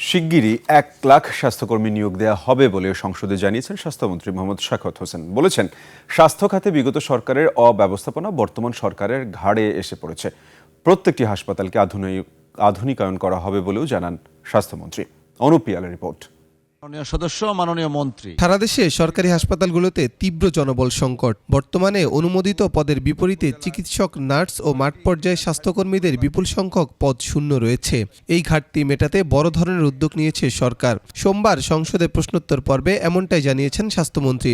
শিগগিরই 1,00,000 স্বাস্থ্যকর্মী নিয়োগ দেওয়া হবে বলে সংসদে জানিয়েছেন স্বাস্থ্যমন্ত্রী মোহাম্মদ সাখাওয়াত হোসেন। বলেছেন, স্বাস্থ্য খাতে বিগত সরকারের অব্যবস্থাপনা বর্তমান সরকারের ঘাড়ে এসে পড়েছে। প্রত্যেকটি হাসপাতালকে আধুনিকায়ন করা হবে বলেও জানান স্বাস্থ্যমন্ত্রী। অনুপ পিয়ালের রিপোর্ট। মাননীয় সদস্য, মাননীয় মন্ত্রী, সারা দেশে সরকারি হাসপাতালগুলোতে তীব্র জনবল সংকট। বর্তমানে অনুমোদিত পদের বিপরীতে চিকিৎসক, নার্স ও মাঠ পর্যায়ে স্বাস্থ্যকর্মীদের বিপুল সংখ্যক পদ শূন্য রয়েছে। এই ঘাটতি মেটাতে বড় ধরনের উদ্যোগ নিয়েছে সরকার। সোমবার সংসদে প্রশ্নোত্তর পর্বে এমনটাই জানিয়েছেন স্বাস্থ্যমন্ত্রী।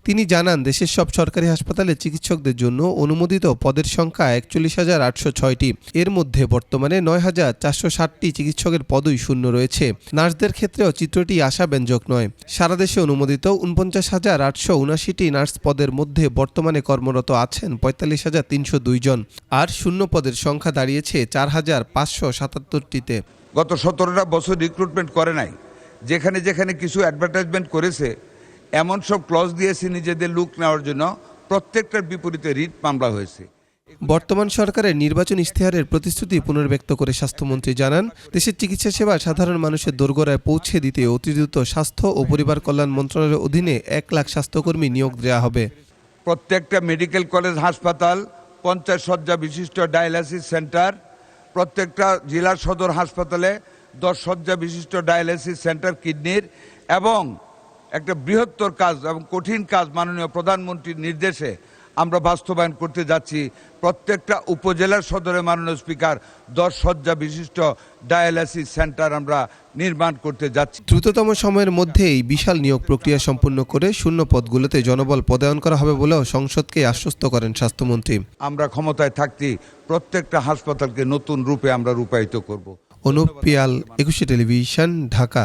তিনি জানান, দেশের সব সরকারি হাসপাতালে চিকিৎসকদের জন্য অনুমোদিত পদের সংখ্যা ৪১,৮০৬টি। এর মধ্যে বর্তমানে ৯,৪৬০টি চিকিৎসকের পদই শূন্য রয়েছে। নার্সদের ক্ষেত্রেও চিত্রটি আশাব্যঞ্জক নয়। সারা দেশে অনুমোদিত ৪৯,৮৭৯টি নার্স পদের মধ্যে বর্তমানে কর্মরত আছেন ৪৫,৩০২ জন, আর শূন্য পদের সংখ্যা দাঁড়িয়েছে ৪,৫৭৭টিতে। গত ১৭টা বছর রিক্রুটমেন্ট করে নাই। যেখানে যেখানে কিছু অ্যাডভার্টাইজমেন্ট করেছে, এমন সব ক্লজ দিয়েছে নিজেদের লুক নেওয়ার জন্য, প্রত্যেকটার বিপরীতে রিট মামলা হয়েছে। বর্তমান সরকারের নির্বাচন ইশতেহারের প্রতিশ্রুতি পুনর্ব্যক্ত করে স্বাস্থ্যমন্ত্রী জানান, দেশের চিকিৎসা সেবা সাধারণ মানুষের দোরগোড়ায় পৌঁছে দিতে অতি দ্রুত স্বাস্থ্য ও পরিবার কল্যাণ মন্ত্রণালয়ের অধীনে 1,00,000 স্বাস্থ্যকর্মী নিয়োগ দেওয়া হবে। প্রত্যেকটা মেডিকেল কলেজ হাসপাতাল, 50 শয্যা বিশিষ্ট ডায়ালাইসিস সেন্টার, প্রত্যেকটা জেলা সদর হাসপাতালে 10 শয্যা বিশিষ্ট ডায়ালাইসিস সেন্টার কিডনির, এবং একটা বৃহত্তর কাজ এবং কঠিন কাজ মাননীয় প্রধানমন্ত্রীর নির্দেশে আমরা বাস্তবায়ন করতে যাচ্ছি। প্রত্যেকটা উপজেলার সদরে মাননীয় স্পিকার 10 শয্যা বিশিষ্ট ডায়ালাইসিস সেন্টার আমরা নির্মাণ করতে যাচ্ছি। দ্রুততম সময়ের মধ্যেই বিশাল নিয়োগ প্রক্রিয়া সম্পূর্ণ করে শূন্য পদগুলোতে জনবল পদায়ন করা হবে বলেও সংসদকে আশ্বস্ত করেন স্বাস্থ্যমন্ত্রী। আমরা ক্ষমতায় থাকতে প্রত্যেকটা হাসপাতালকে নতুন রূপে আমরা রূপায়িত করব। অনুপ পিয়াল, 21 টেলিভিশন, ঢাকা।